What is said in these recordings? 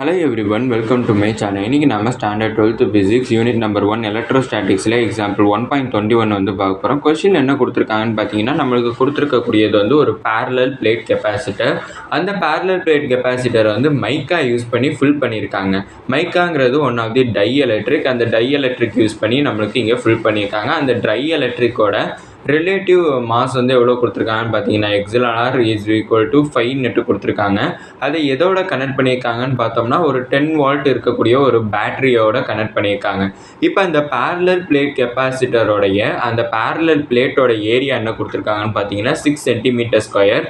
Hello everyone, welcome to my channel. இன்னைக்கு நாம standard 12th physics unit number 1 எலக்ட்ரோஸ்டாட்டிக்ஸில் example 1.21 வந்து பார்க்க போகிறோம். கொஸ்டின் என்ன கொடுத்துருக்காங்கன்னு பார்த்தீங்கன்னா, நம்மளுக்கு கொடுத்துருக்கக்கூடியது வந்து ஒரு பேரலல் பிளேட் கெப்பாசிட்டர். அந்த பேரலல் பிளேட் கெப்பாசிட்டரை வந்து மைக்கா யூஸ் பண்ணி ஃபில் பண்ணியிருக்காங்க. மைக்காங்கிறது one of the dielectric. அந்த டை எலக்ட்ரிக் யூஸ் பண்ணி நம்மளுக்கு இங்கே ஃபில் பண்ணியிருக்காங்க. அந்த டை எலக்ட்ரிக்கோட ரிலேட்டிவ் மாஸ் வந்து எவ்வளோ கொடுத்துருக்காங்கன்னு பார்த்தீங்கன்னா, எக்ஸிலார் இஸ் ஈக்குவல் டு 5 கொடுத்துருக்காங்க. அதை எதோட கனெக்ட் பண்ணியிருக்காங்கன்னு பார்த்தோம்னா, ஒரு 10 வால்ட் இருக்கக்கூடிய ஒரு பேட்டரியோட கனெக்ட் பண்ணியிருக்காங்க. இப்போ அந்த பேரலல் பிளேட் கெப்பாசிட்டரோடைய அந்த பேரலல் பிளேட்டோட ஏரியா என்ன கொடுத்துருக்காங்கன்னு பார்த்தீங்கன்னா 6 சென்டிமீட்டர் ஸ்கொயர்.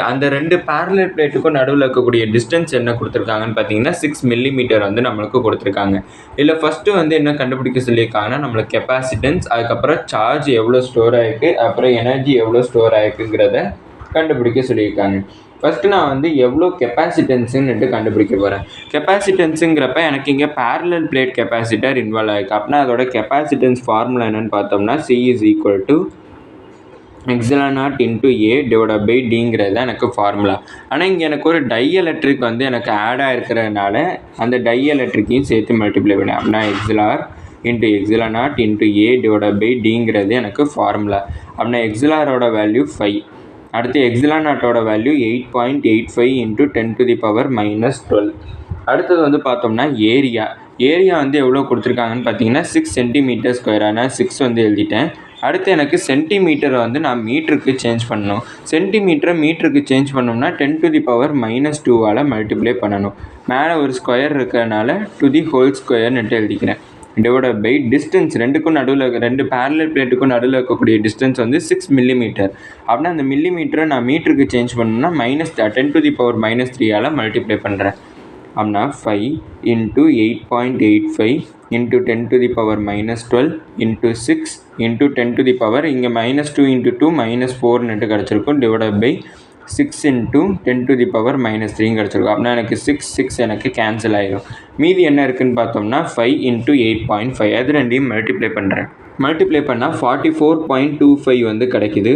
அந்த ரெண்டு பேரலல் பிளேட்டுக்கும் நடுவில் இருக்கக்கூடிய டிஸ்டன்ஸ் என்ன கொடுத்துருக்காங்கன்னு பார்த்தீங்கன்னா 6 மில்லிமீட்டர் வந்து நம்மளுக்கு கொடுத்துருக்காங்க. இதில் ஃபஸ்ட்டு வந்து என்ன கண்டுபிடிக்க சொல்லியிருக்காங்கன்னா, நம்மளுக்கு கெப்பாசிட்டன்ஸ், அதுக்கப்புறம் சார்ஜ் எவ்வளோ ஸ்டோர் ஆகிருக்கு, அப்புறம் எனர்ஜி எவ்வளோ ஸ்டோர் ஆகிருக்குங்கிறத கண்டுபிடிக்க சொல்லியிருக்காங்க. ஃபஸ்ட்டு நான் வந்து எவ்வளோ கெப்பாசிட்டன்ஸுன்னுட்டு கண்டுபிடிக்க போகிறேன். கெப்பாசிட்டன்ஸுங்கிறப்ப எனக்கு இங்கே பேரலல் பிளேட் கெப்பாசிட்டர் இன்வால்வ் ஆகிருக்கு. அப்படின்னா அதோட கெப்பாசிட்டன்ஸ் ஃபார்முலா என்னென்னு பார்த்தோம்னா, C is equal to எக்ஸிலார் naught into A divide by டிங்கிறது தான் எனக்கு ஃபார்முலா. ஆனால் இங்கே எனக்கு ஒரு டை எலக்ட்ரிக் வந்து எனக்கு ஆட் ஆகிருக்கிறதுனால அந்த டை எலக்ட்ரிக்கையும் சேர்த்து மல்டிப்ளை பண்ணேன். அப்படின்னா எக்ஸிலார் naught into A divide by டிங்கிறது எனக்கு ஃபார்முலா. அப்படின்னா எக்ஸிலாரோட வேல்யூ 5. அடுத்து எக்ஸிலார் நாட்டோட வேல்யூ 8.85 இன்ட்டு 10⁻12. அடுத்தது வந்து பார்த்தோம்னா ஏரியா வந்து எவ்வளோ கொடுத்துருக்காங்கன்னு பார்த்தீங்கன்னா 6 சென்டிமீட்டர் ஸ்கொயர். ஆனால் 6 வந்து எழுதிட்டேன். அடுத்து எனக்கு சென்டிமீட்டரை வந்து நான் மீட்டருக்கு சேஞ்ச் பண்ணணும். மீட்டருக்கு சேஞ்ச் பண்ணோம்னா 10⁻2 மல்டிப்ளை பண்ணணும். மேலே ஒரு ஸ்கொயர் இருக்கிறதுனால டு தி ஹோல் ஸ்கொயர்னுட்டு எழுதிக்கிறேன். டிவைட் பை டிஸ்டன்ஸ், ரெண்டு பேரலல் பிளேட்டுக்கும் நடுவில் இருக்கக்கூடிய டிஸ்டன்ஸ் வந்து 6 மில்லிமீட்டர். அப்படின்னா அந்த மில்லிமீட்டரை நான் மீட்டருக்கு சேஞ்ச் பண்ணணும்னா -10⁻³ மல்டிப்ளை பண்ணுறேன். அப்படின்னா 5 இன்ட்டு 8.85 இன்ட்டு 10⁻12 இன்ட்டு 6 இன்ட்டு 10 இங்கே -2 இன்ட்டு 2 -4 கிடச்சிருக்கும். டிவைட் பை 6 இன்ட்டு 10⁻³ கிடச்சிருக்கும். அப்படின்னா எனக்கு 6 எனக்கு கேன்சல் ஆகிடும். மீதி என்ன இருக்குதுன்னு பார்த்தோம்னா 5 இன்ட்டு 8.5 அது ரெண்டையும் மல்டிப்ளை பண்ணுறேன். மல்டிப்ளை பண்ணால் 44.25 வந்து கிடைக்குது.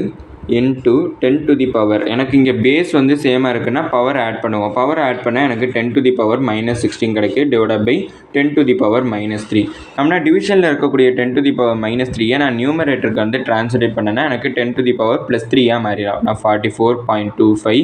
இன்ட்டு 10 எனக்கு இங்கே பேஸ் வந்து சேமாக இருக்குன்னா பவர் ஆட் பண்ணுவோம். பவர் ஆட் பண்ணால் எனக்கு 10⁻16 கிடைக்கும். Divide by 10⁻3. நம்மனா டிவிஷனில் இருக்கக்கூடிய 10⁻3 நான் நியூமரேட்டருக்கு வந்து டிரான்ஸ்லேட் பண்ணேன்னா எனக்கு 10⁻+3 மாறிடும். நான் 44.25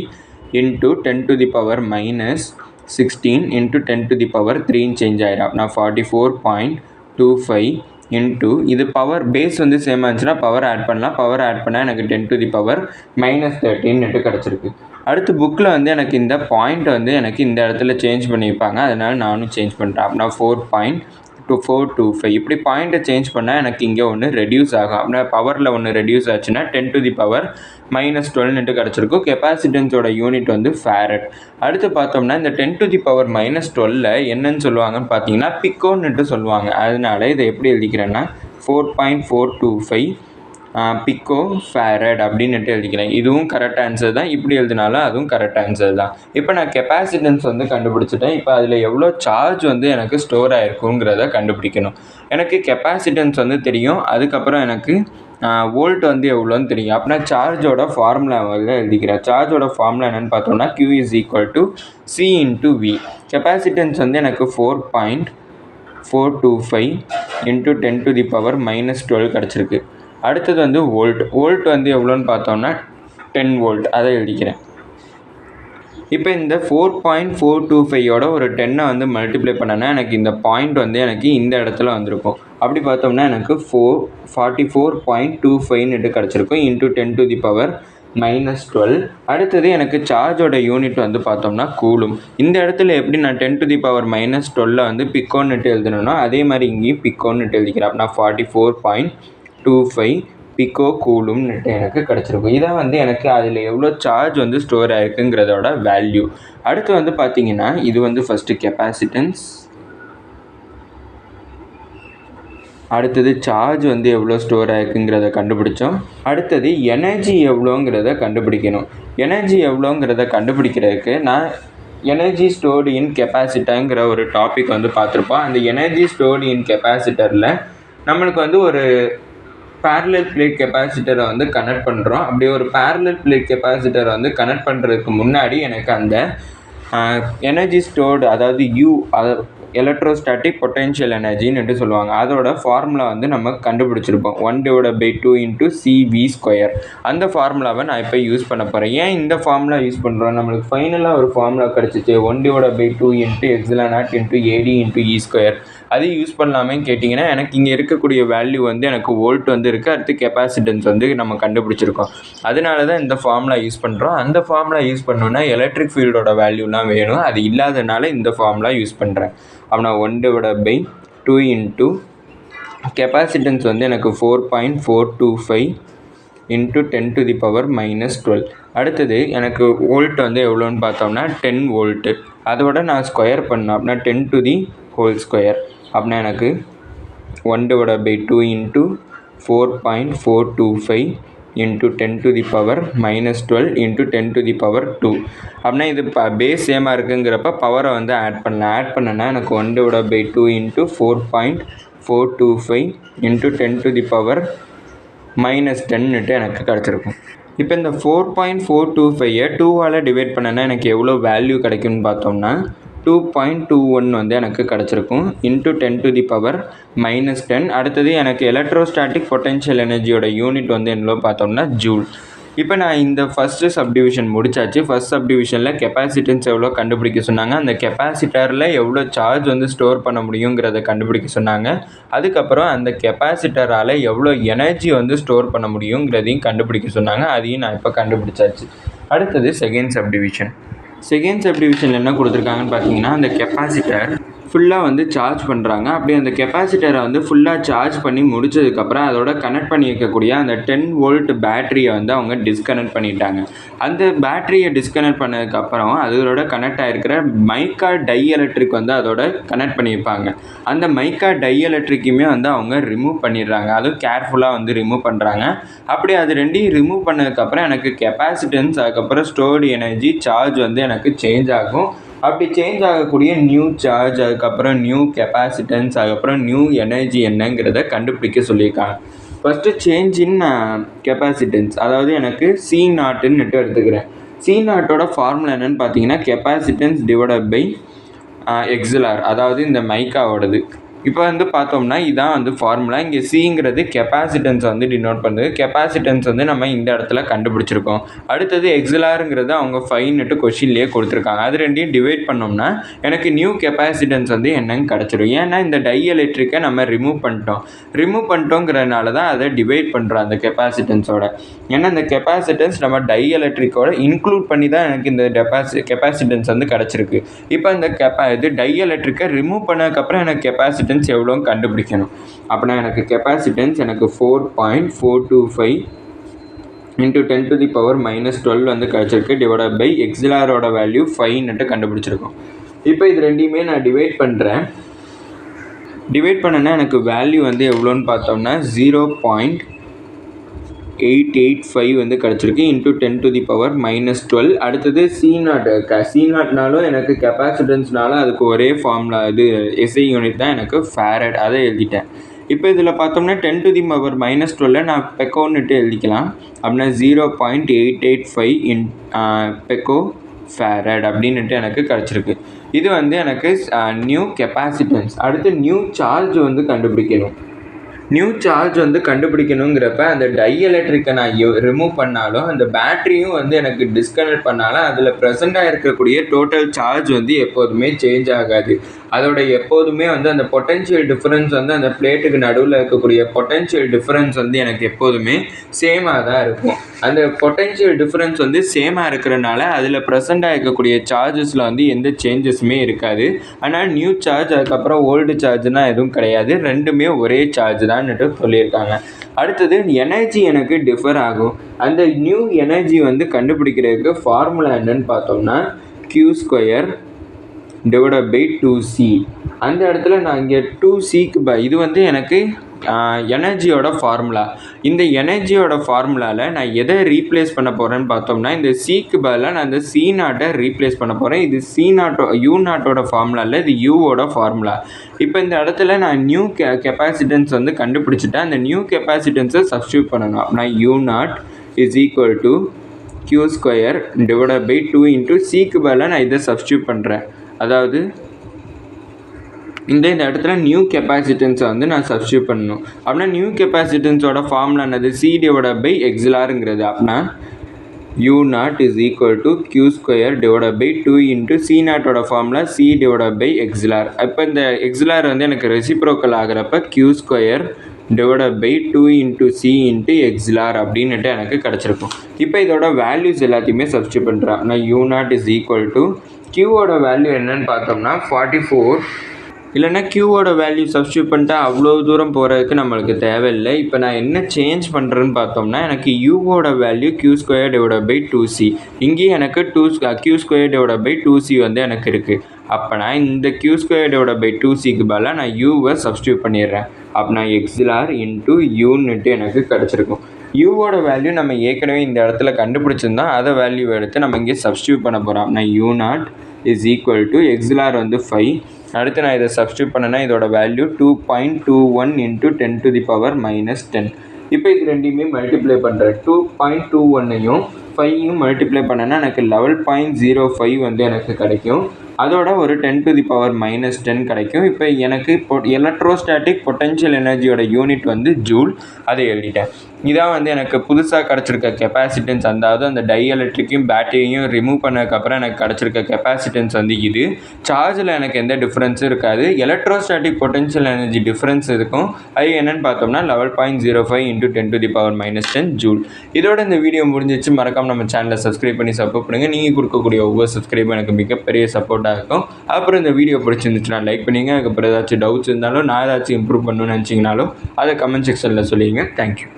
இன்ட்டு 10⁻16 இன்ட்டு 10⁻3 சேஞ்ச் ஆகிடும். நான் 44.25 இன்ட்டு இது பவர் பேஸ் வந்து சேமாக இருந்துச்சுன்னா பவர் ஆட் பண்ணலாம். பவர் ஆட் பண்ணால் எனக்கு 10⁻13 கிடச்சிருக்கு. அடுத்து புக்கில் வந்து எனக்கு இந்த பாயிண்ட் வந்து எனக்கு இந்த இடத்துல சேஞ்ச் பண்ணியிருப்பாங்க. அதனால் நானும் சேஞ்ச் பண்ணுறேன். அப்படின்னா 4.425 இப்படி பாயிண்ட்டை சேஞ்ச் பண்ணால் எனக்கு இங்கே ஒன்று ரெடியூஸ் ஆகும். அப்படின்னா பவரில் ஒன்று ரெடியூஸ் ஆச்சுன்னா 10⁻12 கிடச்சிருக்கும். கெப்பாசிட்டன்ஸோட யூனிட் வந்து ஃபேரட். அடுத்து பார்த்தோம்னா இந்த 10⁻12 என்னன்னு சொல்லுவாங்கன்னு பார்த்தீங்கன்னா பிக்கோன்னுட்டு சொல்லுவாங்க. அதனால இதை எப்படி எழுதிக்கிறேன்னா 4.425 பிக்கோ ஃபேரட் அப்படின்னுட்டு எழுதிக்கிறேன். இதுவும் கரெக்ட் ஆன்சர் தான். இப்படி எழுதினாலும் அதுவும் கரெக்ட் ஆன்சர் தான். இப்போ நான் கெப்பாசிட்டன்ஸ் வந்து கண்டுபிடிச்சிட்டேன். இப்போ அதில் எவ்வளோ சார்ஜ் வந்து எனக்கு ஸ்டோர் ஆகிருக்குங்கிறத கண்டுபிடிக்கணும். எனக்கு கெப்பாசிட்டன்ஸ் வந்து தெரியும். அதுக்கப்புறம் எனக்கு வோல்ட் வந்து எவ்வளோன்னு தெரியும். அப்படின்னா சார்ஜோட ஃபார்முலா வந்து எழுதிக்கிறேன். சார்ஜோட ஃபார்முலா என்னென்னு பார்த்தோம்னா Q is equal to C into V. Capacitance வந்து எனக்கு 4.425 இன்ட்டு 10⁻12 கிடச்சிருக்கு. அடுத்தது வந்து வோல்ட் வந்து எவ்வளோன்னு பார்த்தோம்னா 10 வோல்ட். அதை எழுதிக்கிறேன். இப்போ இந்த 4.425 ஒரு 10 வந்து மல்டிப்ளை பண்ணனா எனக்கு இந்த பாயிண்ட் வந்து எனக்கு இந்த இடத்துல வந்திருக்கும். அப்படி பார்த்தோம்னா எனக்கு 44.25 கிடச்சிருக்கும் இன்ட்டு 10⁻12. அடுத்தது எனக்கு சார்ஜோட யூனிட் வந்து பார்த்தோம்னா கூலும். இந்த இடத்துல எப்படி நான் 10⁻12 வந்து பிக்கோன்னுட்டு எழுதணும்னா அதே மாதிரி இங்கேயும் பிக்கோன்னுட்டு எழுதிக்கிறேன். அப்படின்னா 44.25 பிக்கோ கூலும்னு எனக்கு கிடச்சிருக்கும். இதான் வந்து எனக்கு அதில் எவ்வளோ சார்ஜ் வந்து ஸ்டோர் ஆகிருக்குங்கிறதோட வேல்யூ. அடுத்து வந்து பார்த்திங்கன்னா இது வந்து ஃபஸ்ட்டு கெப்பாசிட்டன்ஸ். அடுத்தது சார்ஜ் வந்து எவ்வளோ ஸ்டோர் ஆகிருக்குங்கிறத கண்டுபிடிச்சோம். அடுத்தது எனர்ஜி எவ்வளோங்கிறத கண்டுபிடிக்கணும். எனர்ஜி எவ்வளோங்கிறத கண்டுபிடிக்கிறதுக்கு நான் எனர்ஜி ஸ்டோர்டு இன் கெப்பாசிட்டருங்கிற ஒரு டாபிக் வந்து பார்த்துருப்போம். அந்த எனர்ஜி ஸ்டோர்டு இன் கெப்பாசிட்டரில் நம்மளுக்கு வந்து ஒரு பேரலல் பிளேட் கெப்பாசிட்டரை வந்து கனெக்ட் பண்ணுறோம். அப்படி ஒரு பேரலல் பிளேட் கெப்பாசிட்டரை வந்து கனெக்ட் பண்ணுறதுக்கு முன்னாடி எனக்கு அந்த எனர்ஜி ஸ்டோர்டு அதாவது யூ எலக்ட்ரோஸ்டாட்டிக் பொட்டென்ஷியல் எனர்ஜின்னு சொல்லுவாங்க. அதோட ஃபார்முலா வந்து நம்ம கண்டுபிடிச்சிருப்போம் 1/2 into CV². அந்த ஃபார்முலாவை நான் இப்போ யூஸ் பண்ண போகிறேன். ஏன் இந்த ஃபார்முலா யூஸ் பண்ணுறோம்? நம்மளுக்கு ஃபைனலாக ஒரு ஃபார்முலா கிடச்சிச்சு 1/2 into ε0 into AD into E². அது யூஸ் பண்ணலாமே கேட்டிங்கன்னா, எனக்கு இங்கே இருக்கக்கூடிய வேல்யூ வந்து எனக்கு வோல்ட் வந்து இருக்குது, அடுத்து கெப்பாசிட்டன்ஸ் வந்து நம்ம கண்டுபிடிச்சிருக்கோம். அதனால தான் இந்த ஃபார்முலா யூஸ் பண்ணுறோம். அந்த ஃபார்முலா யூஸ் பண்ணோன்னா எலக்ட்ரிக் ஃபீல்டோட வேல்யூலாம் வேணும், அது இல்லாதனால இந்த ஃபார்முலா யூஸ் பண்ணுறேன். அப்படின்னா 1/2 into கெப்பாசிட்டன்ஸ் வந்து எனக்கு 4.425 into 10⁻⁻12. அடுத்தது எனக்கு வோல்ட் வந்து எவ்வளோன்னு பார்த்தோம்னா 10 வோல்ட்டு. அதோட நான் ஸ்கொயர் பண்ணேன் அப்படின்னா 10⁻². அப்படின்னா எனக்கு 1/2 into 4.425 into 10⁻⁻12 into 10⁻². அப்படின்னா இது பேஸ் சேமாக இருக்குங்கிறப்ப பவரை வந்து ஆட் பண்ணேன்னா எனக்கு 1/2 into 4.425 into 10⁻⁻10 எனக்கு கிடச்சிருக்கும். இப்போ இந்த 4.425 2ஆல் டிவைட் பண்ணேன்னா எனக்கு எவ்வளோ வேல்யூ கிடைக்கும்னு பார்த்தோம்னா 2.21 வந்து எனக்கு கிடச்சிருக்கும் into 10⁻⁻10. அடுத்தது எனக்கு எலக்ட்ரோஸ்டாட்டிக் பொட்டென்ஷியல் எனர்ஜியோட யூனிட் வந்து என்னவோ பார்த்தோம்னா ஜூல். இப்போ நான் இந்த ஃபஸ்ட்டு சப்டிவிஷன் முடிச்சாச்சு. ஃபஸ்ட் சப்டிவிஷனில் கெப்பாசிட்டன்ஸ் எவ்வளோ கண்டுபிடிக்க சொன்னாங்க, அந்த கெப்பாசிட்டரில் எவ்வளோ சார்ஜ் வந்து ஸ்டோர் பண்ண முடியுங்கிறத கண்டுபிடிக்க சொன்னாங்க. அதுக்கப்புறம் அந்த கெப்பாசிட்டரால் எவ்வளோ எனர்ஜி வந்து ஸ்டோர் பண்ண முடியுங்கிறதையும் கண்டுபிடிக்க சொன்னாங்க. அதையும் நான் இப்போ கண்டுபிடிச்சாச்சு. அடுத்தது செகண்ட் சப்டிவிஷனில் என்ன கொடுத்துருக்காங்கன்னு பார்த்தீங்கன்னா, அந்த கெப்பாசிட்டர் ஃபுல்லாக வந்து சார்ஜ் பண்ணுறாங்க. அப்படி அந்த கெப்பாசிட்டரை வந்து ஃபுல்லாக சார்ஜ் பண்ணி முடிச்சதுக்கப்புறம் அதோட கனெக்ட் பண்ணி வைக்கக்கூடிய அந்த 10 வோல்ட் பேட்டரியை வந்து அவங்க டிஸ்கனெக்ட் பண்ணிட்டாங்க. அந்த பேட்டரியை டிஸ்கனெக்ட் பண்ணதுக்கப்புறம் அதோட கனெக்ட் ஆகிருக்கிற மைக்கா டை எலக்ட்ரிக் வந்து அதோட கனெக்ட் பண்ணியிருப்பாங்க. அந்த மைக்கா டை எலக்ட்ரிக்குமே வந்து அவங்க ரிமூவ் பண்ணிடுறாங்க. அதுவும் கேர்ஃபுல்லாக வந்து ரிமூவ் பண்ணுறாங்க. அப்படி அது ரெண்டையும் ரிமூவ் பண்ணதுக்கப்புறம் எனக்கு கெப்பாசிட்டன்ஸ், அதுக்கப்புறம் ஸ்டோர்டு எனர்ஜி, சார்ஜ் வந்து எனக்கு சேஞ்ச் ஆகும். அப்படி சேஞ்ச் ஆகக்கூடிய நியூ சார்ஜ், அதுக்கப்புறம் நியூ கெப்பாசிட்டன்ஸ், அதுக்கப்புறம் நியூ எனர்ஜி என்னங்கிறத கண்டுபிடிக்க சொல்லியிருக்காங்க. ஃபஸ்ட்டு சேஞ்ச் இன் கெப்பாசிட்டன்ஸ், அதாவது எனக்கு C0ன்னு எடுத்துக்கிறேன். C0ஓட ஃபார்முலா என்னென்னு பார்த்தீங்கன்னா கெப்பாசிட்டன்ஸ் டிவைடட் பை XLR, அதாவது இந்த மைக்காவோடது. இப்போ வந்து பார்த்தோம்னா இதான் வந்து ஃபார்முலா. இங்கே சிங்கிறது கெப்பாசிட்டன்ஸை வந்து டினோட் பண்ணுது. கெப்பாசிட்டன்ஸ் வந்து நம்ம இந்த இடத்துல கண்டுபிடிச்சிருக்கோம். அடுத்தது எக்ஸலாருங்கிறது அவங்க 5 கொஷின்லேயே கொடுத்துருக்காங்க. அது ரெண்டையும் டிவைட் பண்ணோம்னா எனக்கு நியூ கெப்பாசிட்டன்ஸ் வந்து என்னன்னு கிடச்சிடும். ஏன்னா இந்த டை எலக்ட்ரிக்கை நம்ம ரிமூவ் பண்ணிட்டோங்கிறதுனால தான் அதை டிவைட் பண்ணுறோம் அந்த கெப்பாசிட்டன்ஸோட. ஏன்னா இந்த கெப்பாசிட்டன்ஸ் நம்ம டை எலக்ட்ரிக்கோட இன்க்ளூட் பண்ணி தான் எனக்கு இந்த கெப்பாசிட்டன்ஸ் வந்து கிடச்சிருக்கு. இப்போ இந்த டை எலக்ட்ரிக்கை ரிமூவ் பண்ணதுக்கப்புறம் எனக்கு கெப்பாசிட்டன்ஸ் எவ்வளோன்னு கண்டுபிடிக்கணும். அப்படின்னா எனக்கு கெப்பாசிட்டன்ஸ் எனக்கு 4.425 into 10⁻⁻12 வந்து கிடச்சிருக்கு, டிவைடட் பை எக்ஸலாரோட வேல்யூ 5 கண்டுபிடிச்சிருக்கோம். இப்போ இது ரெண்டையுமே நான் டிவைட் பண்ணேன்னா எனக்கு வேல்யூ வந்து எவ்வளோன்னு பார்த்தோம்னா 0.885 வந்து கிடச்சிருக்கு into 10⁻⁻12. அடுத்தது C0னாலும் எனக்கு கெப்பாசிட்டன்ஸ்னாலும் அதுக்கு ஒரே ஃபார்முலா, இது SI யூனிட் தான் எனக்கு ஃபேரட், அதை எழுதிட்டேன். இப்போ இதில் பார்த்தோம்னா 10⁻⁻12 நான் பெக்கோன்னுட்டு எழுதிக்கலாம். அப்படின்னா 0.885 பெக்கோ ஃபேரட் அப்படின்னுட்டு எனக்கு கிடச்சிருக்கு. இது வந்து எனக்கு நியூ கெப்பாசிட்டன்ஸ். அடுத்து நியூ சார்ஜ் வந்து கண்டுபிடிக்கணுங்கிறப்ப அந்த டை எலக்ட்ரிக்கை நான் ரிமூவ் பண்ணாலும் அந்த பேட்டரியும் வந்து எனக்கு டிஸ்கனெக்ட் பண்ணாலும் அதில் ப்ரெசென்ட்டாக இருக்கக்கூடிய டோட்டல் சார்ஜ் வந்து எப்போதுமே சேஞ்ச் ஆகாது. அதோட எப்போதுமே வந்து அந்த பொட்டென்ஷியல் டிஃப்ரென்ஸ் வந்து அந்த பிளேட்டுக்கு நடுவில் இருக்கக்கூடிய பொட்டென்ஷியல் டிஃப்ரென்ஸ் வந்து எனக்கு எப்போதுமே சேமாக தான் இருக்கும். அந்த பொட்டென்ஷியல் டிஃப்ரென்ஸ் வந்து சேமாக இருக்கிறனால அதில் ப்ரெசென்ட்டாக இருக்கக்கூடிய சார்ஜஸில் வந்து எந்த சேஞ்சஸுமே இருக்காது. அதனால் நியூ சார்ஜ் அதுக்கப்புறம் ஓல்டு சார்ஜ்னால் எதுவும் கிடையாது, ரெண்டுமே ஒரே சார்ஜ் தான் சொல்லியிருக்காங்க. அடுத்தது எனர்ஜி எனக்கு டிஃபர் ஆகும். அந்த நியூ எனர்ஜி வந்து கண்டுபிடிக்கிறதுக்கு ஃபார்முலா என்னன்னு பார்த்தோம்னா Q² டிவைடட் பை 2C. அந்த இடத்துல நான் இங்கே 2Cக்கு இது வந்து எனக்கு எனர்ஜியோட ஃபார்முலா. இந்த எனர்ஜியோட ஃபார்முலாவில் நான் எதை ரீப்ளேஸ் பண்ண போகிறேன்னு பார்த்தோம்னா இந்த சிக்கு பதிலாக நான் இந்த C0 ரீப்ளேஸ் பண்ண போகிறேன். இது U0ஓட ஃபார்முலா இல்லை, இது Uவோட ஃபார்முலா. இப்போ இந்த இடத்துல நான் நியூ கெப்பாசிட்டன்ஸ் வந்து கண்டுபிடிச்சிட்டேன். அந்த நியூ கெப்பாசிட்டன்ஸை சப்ஸ்டியூட் பண்ணணும். அப்படின்னா U0 is equal to q square divided by 2 into சிக்கு பதிலாக நான் இதை சப்ஸ்டியூட் பண்ணுறேன். அதாவது இந்த இடத்துல நியூ கெப்பாசிட்டன்ஸை வந்து நான் சப்ஸ்டியூட் பண்ணணும். அப்படின்னா நியூ கெப்பாசிட்டன்ஸோட ஃபார்முலா என்னது? சி டிவைடட் பை எக்ஸ்எல்ஆருங்கிறது. அப்படின்னா u0 is equal to q square divided by 2 into c0 ஓட formula c divided by xlr. இப்போ இந்த xlr வந்து எனக்கு reciprocal ஆகிறப்ப q square divided by 2 into c into xlr அப்படின்னுட்டு எனக்கு கிடச்சிருக்கும். இப்போ இதோட வேல்யூஸ் எல்லாத்தையுமே சப்ஸ்டியூட் பண்ணுறேன். நான் u0 is equal to q ஓட வேல்யூ என்னன்னு பார்த்தோம்னா 44. இல்லைன்னா க்யூவோட வேல்யூ சப்ஸ்டியூட் பண்ணிட்டா அவ்வளோ தூரம் போகிறதுக்கு நம்மளுக்கு தேவையில்லை. இப்போ நான் என்ன சேஞ்ச் பண்ணுறேன்னு பார்த்தோம்னா எனக்கு யூவோட value q square divided by 2c. இங்கேயும் எனக்கு q square divided by 2c வந்து எனக்கு இருக்குது. அப்போனா இந்த q ஸ்கொயர் டிவைடட் பை 2cக்கு பதிலாக நான் யூவை சப்ஸ்டியூட் பண்ணிடுறேன். அப்படின்னா எக்ஸ்எல்ஆர் இன்ட்டு யூன்னுட்டு எனக்கு கிடச்சிருக்கும். யூவோட வேல்யூ நம்ம ஏற்கனவே இந்த இடத்துல கண்டுபிடிச்சிருந்தா அதை வேல்யூ எடுத்து நம்ம இங்கே சப்ஸ்டியூட் பண்ண போகிறோம். நான் u0 is equal to XLR வந்து 5. அடுத்து நான் இதை சப்ஸ்டியூட் பண்ணேன்னா இதோட value 2.21 into 10 to the power minus 10. இப்போ இது ரெண்டையுமே மல்டிப்ளை பண்ணுறேன். 2.21ஐயும் 5ஐயும் மல்டிப்ளை பண்ணேன்னா எனக்கு 11.05 வந்து எனக்கு கிடைக்கும். அதோட ஒரு 10 to the power minus 10 கிடைக்கும். இப்போ எனக்கு எலக்ட்ரோஸ்டாட்டிக் பொட்டன்ஷியல் எனர்ஜியோட யூனிட் வந்து ஜூல். அதை எழுதிட்டேன். இதான் வந்து எனக்கு புதுசாக கிடச்சிருக்க கெப்பாசிட்டன்ஸ். அதாவது அந்த டைஎலக்ட்ரிக்கையும் பேட்டரியையும் ரிமூவ் பண்ணதுக்கப்புறம் எனக்கு கிடச்சிருக்க கெப்பாசிட்டன்ஸ் வந்து இது. சார்ஜில் எனக்கு எந்த டிஃப்ரென்ஸும் இருக்காது. எலக்ட்ரோஸ்டாட்டிக் பொட்டன்ஷியல் எனர்ஜி டிஃப்ரென்ஸ் இருக்கும். அது என்னென்னு பார்த்தோம்னா 11.05 into 10 to the power minus 10 joule. இதோட இந்த வீடியோ முடிஞ்சிச்சு. மறக்காமல் நம்ம சேனலை சப்ஸ்கிரைப் பண்ணி சப்போர்ட் பண்ணுங்கள். நீங்கள் கொடுக்கக்கூடிய ஒவ்வொரு சப்ஸ்கிரைப் எனக்கு மிகப்பெரிய சப்போர்ட்டாக இருக்கும். அப்புறம் இந்த வீடியோ பிடிச்சிருந்துச்சுன்னா லைக் பண்ணிங்க. அதுக்கப்புறம் ஏதாச்சும் டவுட்ஸ் இருந்தாலும் நான் ஏதாச்சும் இம்ப்ரூவ் பண்ணணும்னு நினச்சிங்கனாலும் அதை கமெண்ட் செக்ஷனில் சொல்லிடுங்க. தேங்க்யூ.